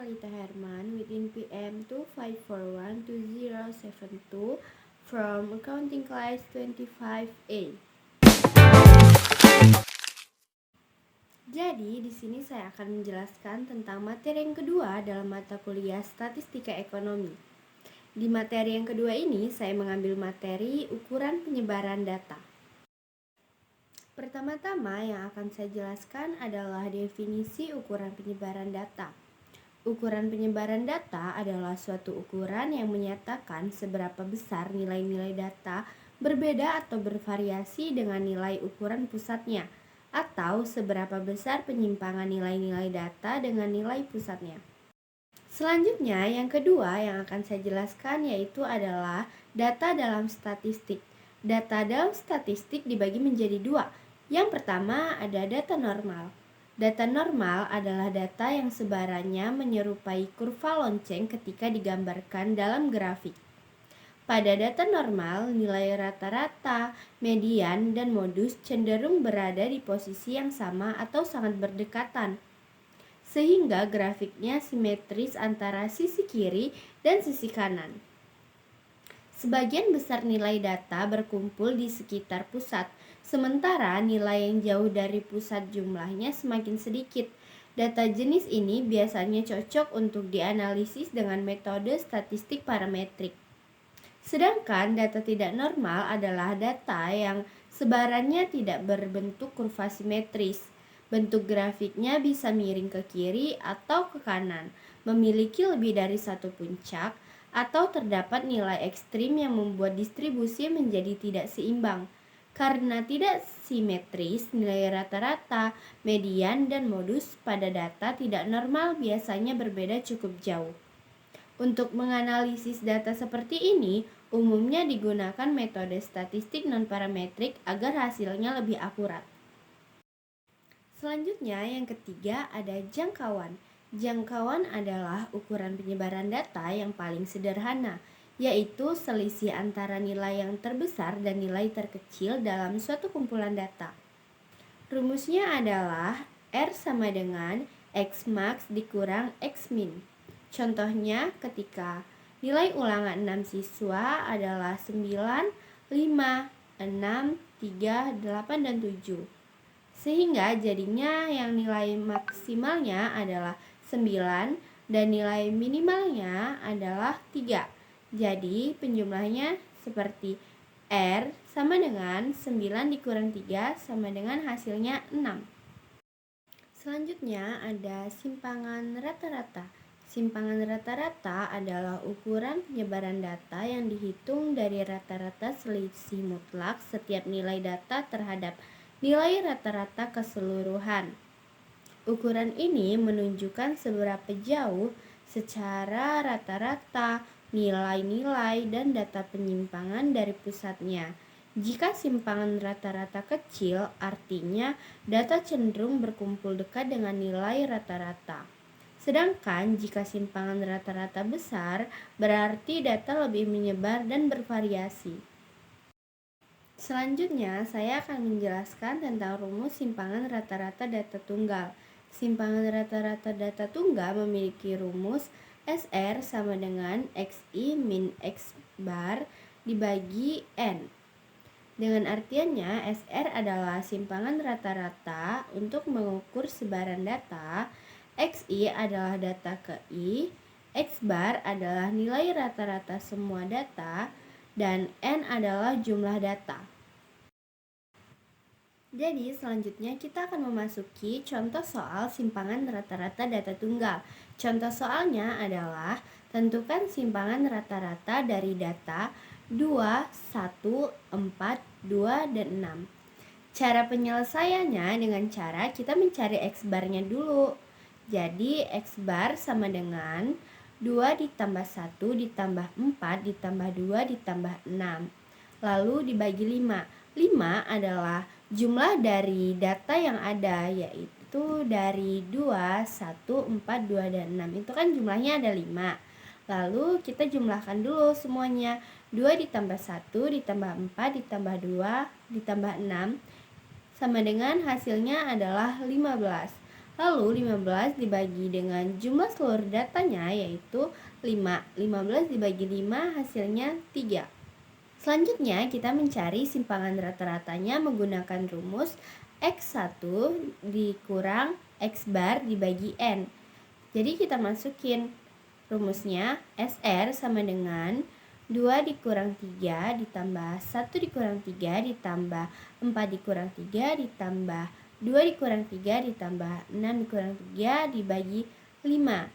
Talita Herman within PM 25412072 from Accounting Class 25A. Jadi, di sini saya akan menjelaskan tentang materi yang kedua dalam mata kuliah Statistika Ekonomi. Di materi yang kedua ini, saya mengambil materi ukuran penyebaran data. Pertama-tama yang akan saya jelaskan adalah definisi ukuran penyebaran data. Ukuran penyebaran data adalah suatu ukuran yang menyatakan seberapa besar nilai-nilai data berbeda atau bervariasi dengan nilai ukuran pusatnya, atau seberapa besar penyimpangan nilai-nilai data dengan nilai pusatnya. Selanjutnya, yang kedua yang akan saya jelaskan yaitu adalah data dalam statistik. Data dalam statistik dibagi menjadi dua. Yang pertama ada data normal. Data normal adalah data yang sebarannya menyerupai kurva lonceng ketika digambarkan dalam grafik. Pada data normal, nilai rata-rata, median, dan modus cenderung berada di posisi yang sama atau sangat berdekatan, sehingga grafiknya simetris antara sisi kiri dan sisi kanan. Sebagian besar nilai data berkumpul di sekitar pusat, sementara nilai yang jauh dari pusat jumlahnya semakin sedikit. Data jenis ini biasanya cocok untuk dianalisis dengan metode statistik parametrik. Sedangkan data tidak normal adalah data yang sebarannya tidak berbentuk kurva simetris. Bentuk grafiknya bisa miring ke kiri atau ke kanan, memiliki lebih dari satu puncak, atau terdapat nilai ekstrim yang membuat distribusi menjadi tidak seimbang. Karena tidak simetris, nilai rata-rata, median, dan modus pada data tidak normal biasanya berbeda cukup jauh. Untuk menganalisis data seperti ini, umumnya digunakan metode statistik non-parametrik agar hasilnya lebih akurat. Selanjutnya, yang ketiga ada jangkauan. Jangkauan adalah ukuran penyebaran data yang paling sederhana, yaitu selisih antara nilai yang terbesar dan nilai terkecil dalam suatu kumpulan data. Rumusnya adalah R sama dengan X max dikurang X min. Contohnya ketika nilai ulangan 6 siswa adalah 9, 5, 6, 3, 8, dan 7. Sehingga jadinya yang nilai maksimalnya adalah 9 dan nilai minimalnya adalah 3. Jadi penjumlahnya seperti R sama dengan 9 dikurang 3 sama dengan hasilnya 6. Selanjutnya ada simpangan rata-rata. Simpangan rata-rata adalah ukuran penyebaran data yang dihitung dari rata-rata selisih mutlak setiap nilai data terhadap nilai rata-rata keseluruhan. Ukuran ini menunjukkan seberapa jauh secara rata-rata nilai-nilai dan data penyimpangan dari pusatnya. Jika simpangan rata-rata kecil, artinya data cenderung berkumpul dekat dengan nilai rata-rata. Sedangkan jika simpangan rata-rata besar, berarti data lebih menyebar dan bervariasi. Selanjutnya, saya akan menjelaskan tentang rumus simpangan rata-rata data tunggal. Simpangan rata-rata data tunggal memiliki rumus SR sama dengan XI min X bar dibagi N. Dengan artiannya, SR adalah simpangan rata-rata untuk mengukur sebaran data, XI adalah data ke I, X bar adalah nilai rata-rata semua data, dan N adalah jumlah data. Jadi selanjutnya kita akan memasuki contoh soal simpangan rata-rata data tunggal. Contoh soalnya adalah tentukan simpangan rata-rata dari data 2, 1, 4, 2, dan 6. Cara penyelesaiannya dengan cara kita mencari X barnya dulu. Jadi X bar sama dengan 2 ditambah 1 ditambah 4 ditambah 2 ditambah 6. Lalu dibagi 5. 5 adalah jumlah dari data yang ada, yaitu dari 2, 1, 4, 2, dan 6. Itu kan jumlahnya ada 5. Lalu kita jumlahkan dulu semuanya. 2 ditambah 1 ditambah 4 ditambah 2 ditambah 6 sama dengan hasilnya adalah 15. Lalu 15 dibagi dengan jumlah seluruh datanya yaitu 5. 15 dibagi 5 hasilnya 3. Selanjutnya kita mencari simpangan rata-ratanya menggunakan rumus X1 dikurang X bar dibagi N. Jadi kita masukin rumusnya SR sama dengan 2 dikurang 3 ditambah 1 dikurang 3 ditambah 4 dikurang 3 ditambah 2 dikurang 3 ditambah 6 dikurang 3 dibagi 5.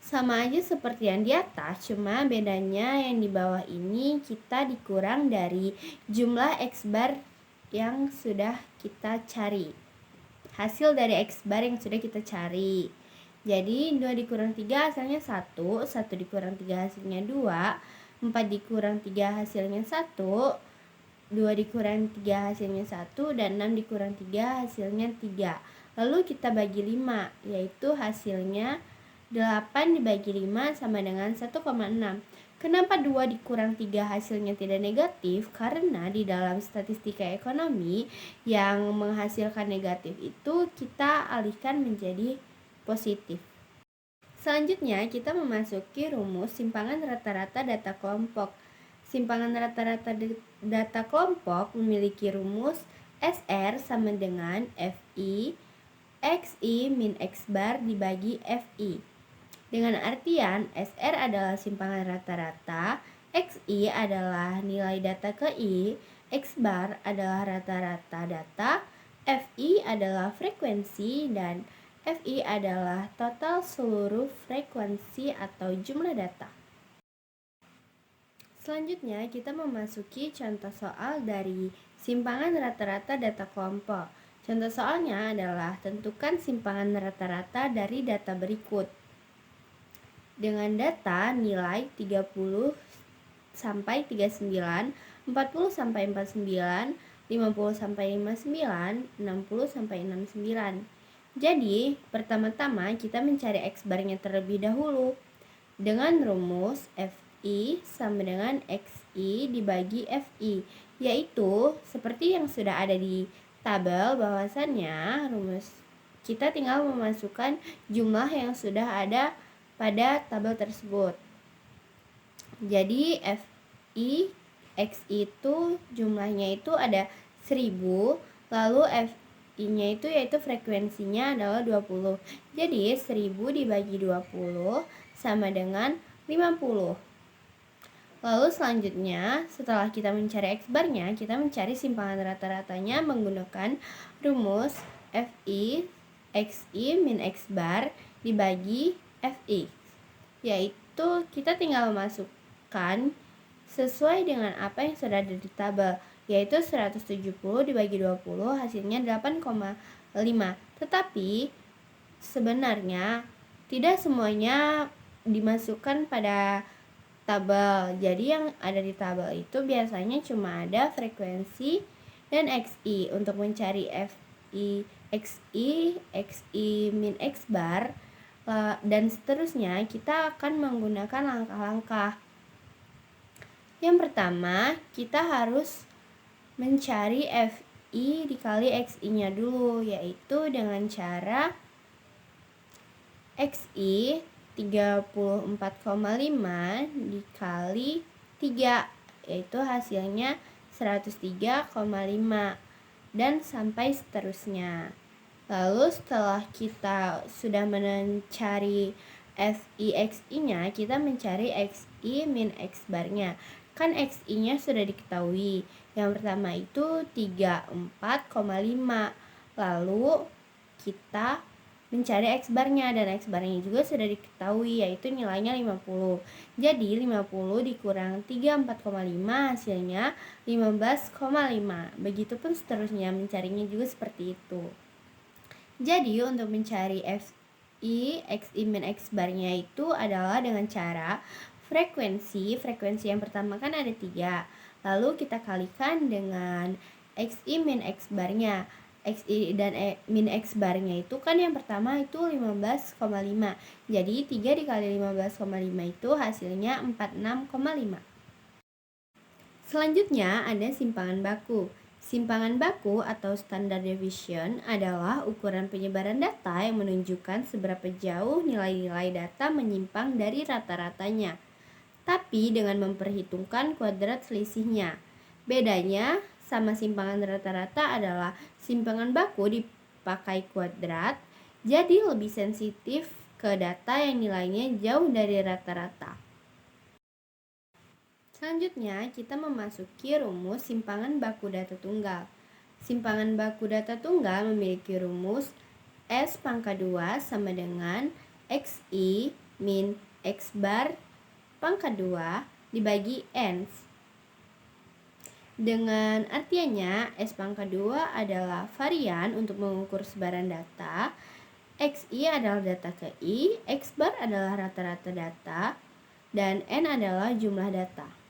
Sama aja seperti yang di atas, cuma bedanya yang di bawah ini kita dikurang dari jumlah X bar yang sudah kita cari. Hasil dari X bar yang sudah kita cari. Jadi 2 dikurang 3 hasilnya 1, 1 dikurang 3 hasilnya 2, 4 dikurang 3 hasilnya 1, 2 dikurang 3 hasilnya 1, dan 6 dikurang 3 hasilnya 3. Lalu kita bagi 5, yaitu hasilnya 8 dibagi 5 sama dengan 1,6. Kenapa 2 dikurang 3 hasilnya tidak negatif? Karena di dalam statistika ekonomi yang menghasilkan negatif itu kita alihkan menjadi positif. Selanjutnya kita memasuki rumus simpangan rata-rata data kelompok. Simpangan rata-rata data kelompok memiliki rumus SR sama dengan FI XI min X bar dibagi FI. Dengan artian SR adalah simpangan rata-rata, XI adalah nilai data ke I, X bar adalah rata-rata data, FI adalah frekuensi, dan FI adalah total seluruh frekuensi atau jumlah data. Selanjutnya kita memasuki contoh soal dari simpangan rata-rata data kelompok. Contoh soalnya adalah tentukan simpangan rata-rata dari data berikut. Dengan data nilai 30 sampai 39, 40 sampai 49, 50 sampai 59, 60 sampai 69. Jadi, pertama-tama kita mencari X barnya terlebih dahulu dengan rumus FI sama dengan XI dibagi FI, yaitu seperti yang sudah ada di tabel, bahwasannya rumus kita tinggal memasukkan jumlah yang sudah ada pada tabel tersebut. Jadi FI XI itu jumlahnya itu ada 1000, lalu FI-nya itu yaitu frekuensinya adalah 20. Jadi 1000 dibagi 20 sama dengan 50. Lalu selanjutnya setelah kita mencari X barnya, kita mencari simpangan rata-ratanya menggunakan rumus FI XI min X bar dibagi FI, yaitu kita tinggal memasukkan sesuai dengan apa yang sudah ada di tabel, yaitu 170 dibagi 20 hasilnya 8,5. Tetapi sebenarnya tidak semuanya dimasukkan pada tabel. Jadi yang ada di tabel itu biasanya cuma ada frekuensi dan XI. Untuk mencari FI XI min X bar dan seterusnya, kita akan menggunakan langkah-langkah. Yang pertama, kita harus mencari FI dikali XI-nya dulu, yaitu dengan cara XI 34,5 dikali 3, yaitu hasilnya 103,5, dan sampai seterusnya. Lalu setelah kita sudah mencari FI XI-nya, kita mencari XI min X barnya. Kan XI-nya sudah diketahui. Yang pertama itu 34,5. Lalu kita mencari X barnya, dan X barnya juga sudah diketahui, yaitu nilainya 50. Jadi 50 dikurang 34,5 hasilnya 15,5. Begitupun seterusnya, mencarinya juga seperti itu. Jadi untuk mencari FI XI min X barnya itu adalah dengan cara frekuensi yang pertama kan ada 3, lalu kita kalikan dengan XI min X barnya. XI dan min X barnya itu kan yang pertama itu 15,5. Jadi 3 dikali 15,5 itu hasilnya 46,5. Selanjutnya ada simpangan baku. Simpangan baku atau standard deviation adalah ukuran penyebaran data yang menunjukkan seberapa jauh nilai-nilai data menyimpang dari rata-ratanya, tapi dengan memperhitungkan kuadrat selisihnya. Bedanya sama simpangan rata-rata adalah simpangan baku dipakai kuadrat, jadi lebih sensitif ke data yang nilainya jauh dari rata-rata. Selanjutnya, kita memasuki rumus simpangan baku data tunggal. Simpangan baku data tunggal memiliki rumus S pangkat 2 sama dengan XI min X bar pangkat 2 dibagi N. Dengan artiannya, S pangkat 2 adalah varian untuk mengukur sebaran data, XI adalah data ke I, X bar adalah rata-rata data, dan N adalah jumlah data.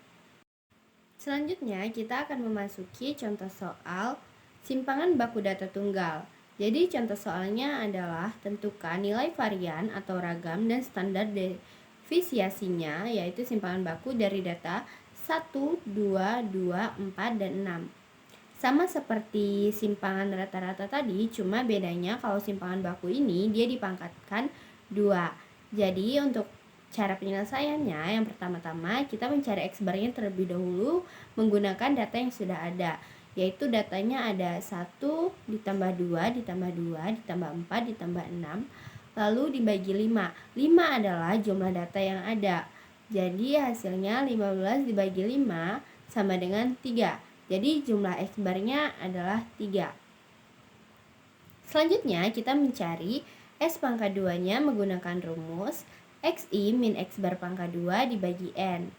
Selanjutnya, kita akan memasuki contoh soal simpangan baku data tunggal. Jadi, contoh soalnya adalah tentukan nilai varian atau ragam dan standar defisiasinya, yaitu simpangan baku dari data 1, 2, 4, dan 6. Sama seperti simpangan rata-rata tadi, cuma bedanya kalau simpangan baku ini dia dipangkatkan 2. Jadi, untuk cara penyelesaiannya, yang pertama-tama kita mencari X barnya terlebih dahulu menggunakan data yang sudah ada, yaitu datanya ada 1 ditambah 2 ditambah 2 ditambah 4 ditambah 6 lalu dibagi 5. 5 adalah jumlah data yang ada, jadi hasilnya 15 dibagi 5 sama dengan 3. Jadi jumlah X barnya adalah 3. Selanjutnya kita mencari S pangkat 2 nya menggunakan rumus XI min X bar pangkat 2 dibagi N.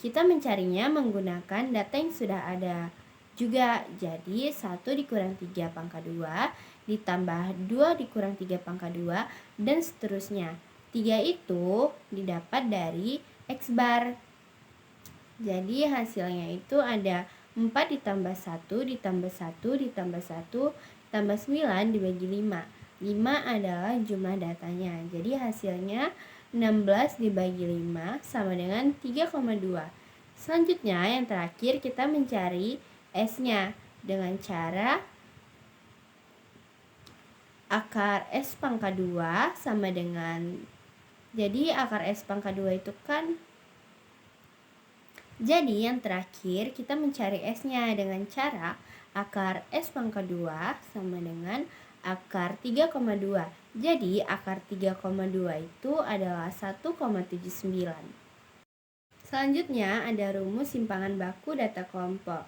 Kita mencarinya menggunakan data yang sudah ada juga. Jadi 1 dikurang 3 pangkat 2 ditambah 2 dikurang 3 pangkat 2 dan seterusnya. 3 itu didapat dari X bar. Jadi hasilnya itu ada 4 ditambah 1 ditambah 1 ditambah 1 tambah 9 dibagi 5. 5 adalah jumlah datanya. Jadi hasilnya 16 dibagi 5 sama dengan 3,2. Selanjutnya yang terakhir kita mencari S-nya dengan cara akar S pangkat 2 sama dengan, jadi akar S pangkat 2 itu kan, jadi yang terakhir kita mencari S-nya dengan cara akar S pangkat 2 sama dengan akar 3,2. Jadi akar 3,2 itu adalah 1,79. Selanjutnya ada rumus simpangan baku data kelompok.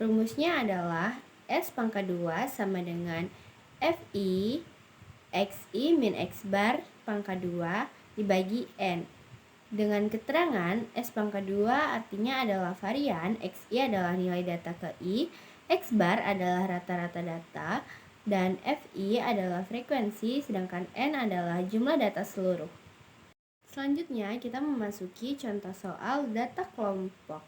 Rumusnya adalah S pangkat 2 sama dengan FI XI min X bar pangkat 2 dibagi N. Dengan keterangan S pangkat 2 artinya adalah varian, XI adalah nilai data ke I, X bar adalah rata-rata data, dan FI adalah frekuensi, sedangkan N adalah jumlah data seluruh. Selanjutnya kita memasuki contoh soal data kelompok.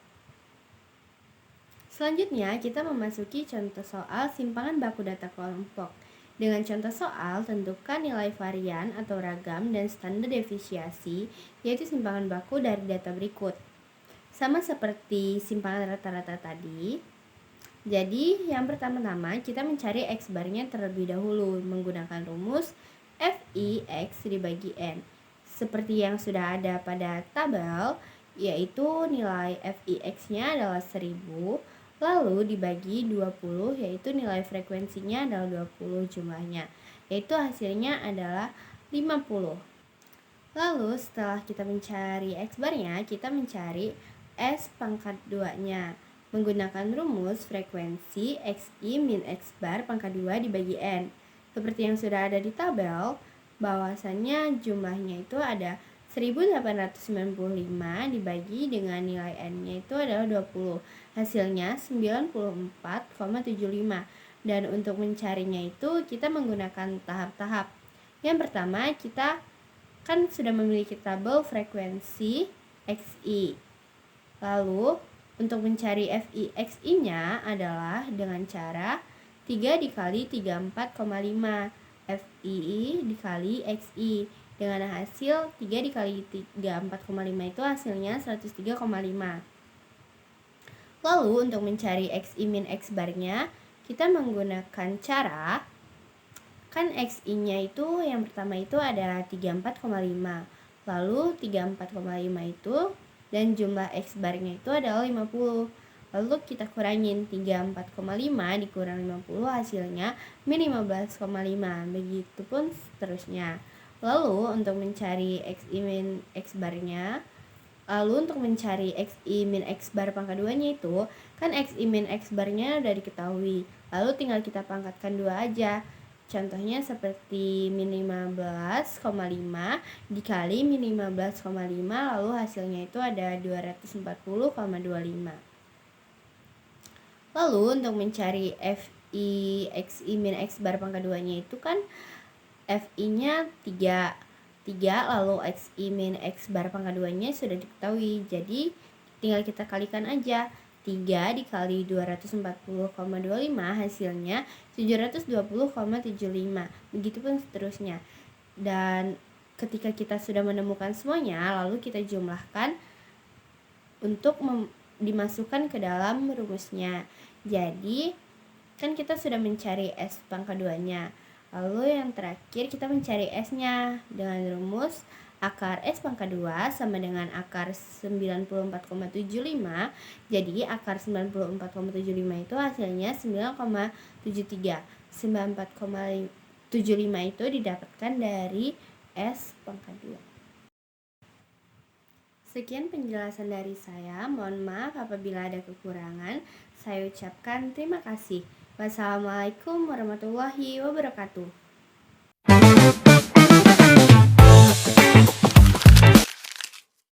Selanjutnya kita memasuki contoh soal simpangan baku data kelompok. Dengan contoh soal, tentukan nilai varian atau ragam dan standar defisiasi, yaitu simpangan baku dari data berikut. Sama seperti simpangan rata-rata tadi. Jadi, yang pertama-tama kita mencari X barnya terlebih dahulu menggunakan rumus FI/X dibagi N. Seperti yang sudah ada pada tabel, yaitu nilai FI/X-nya adalah 1000, lalu dibagi 20, yaitu nilai frekuensinya adalah 20 jumlahnya, yaitu hasilnya adalah 50. Lalu setelah kita mencari X barnya, kita mencari S pangkat 2-nya menggunakan rumus frekuensi XI min X bar pangkat 2 dibagi N. Seperti yang sudah ada di tabel, bahwasannya jumlahnya itu ada 1895 dibagi dengan nilai N-nya itu adalah 20. Hasilnya 94,75. Dan untuk mencarinya itu kita menggunakan tahap-tahap. Yang pertama, kita kan sudah memiliki tabel frekuensi XI. Lalu untuk mencari FI/XI-nya adalah dengan cara 3 dikali 34,5 FI dikali XI dengan hasil 3 dikali 34,5 itu hasilnya 103,5. Lalu untuk mencari XI min X barnya, kita menggunakan cara, kan XI-nya itu yang pertama itu ada 34,5. Lalu 34,5 itu dan jumlah X barnya itu adalah 50. Lalu kita kurangin 34,5 dikurang 50 hasilnya min 15,5. Begitupun seterusnya. Lalu untuk mencari XI min X barnya, lalu untuk mencari XI min X bar pangkat 2-nya itu, kan XI min X barnya udah diketahui. Lalu tinggal kita pangkatkan 2 aja. Contohnya seperti min 15,5 dikali min 15,5, lalu hasilnya itu ada 240,25. Lalu untuk mencari FI XI min X bar pangkat 2-nya itu kan FI-nya 3, lalu XI min X bar pangkat 2-nya sudah diketahui. Jadi tinggal kita kalikan aja. 3 dikali 240,25 hasilnya 720,75. Begitupun seterusnya. Dan ketika kita sudah menemukan semuanya, lalu kita jumlahkan untuk dimasukkan ke dalam rumusnya. Jadi kan kita sudah mencari S pangkat 2-nya. Lalu yang terakhir kita mencari S-nya dengan rumus akar S pangkat 2 sama dengan akar 94,75. Jadi akar 94,75 itu hasilnya 9,73. 94,75 itu didapatkan dari S pangkat 2. Sekian penjelasan dari saya. Mohon maaf apabila ada kekurangan. Saya ucapkan terima kasih. Wassalamualaikum warahmatullahi wabarakatuh.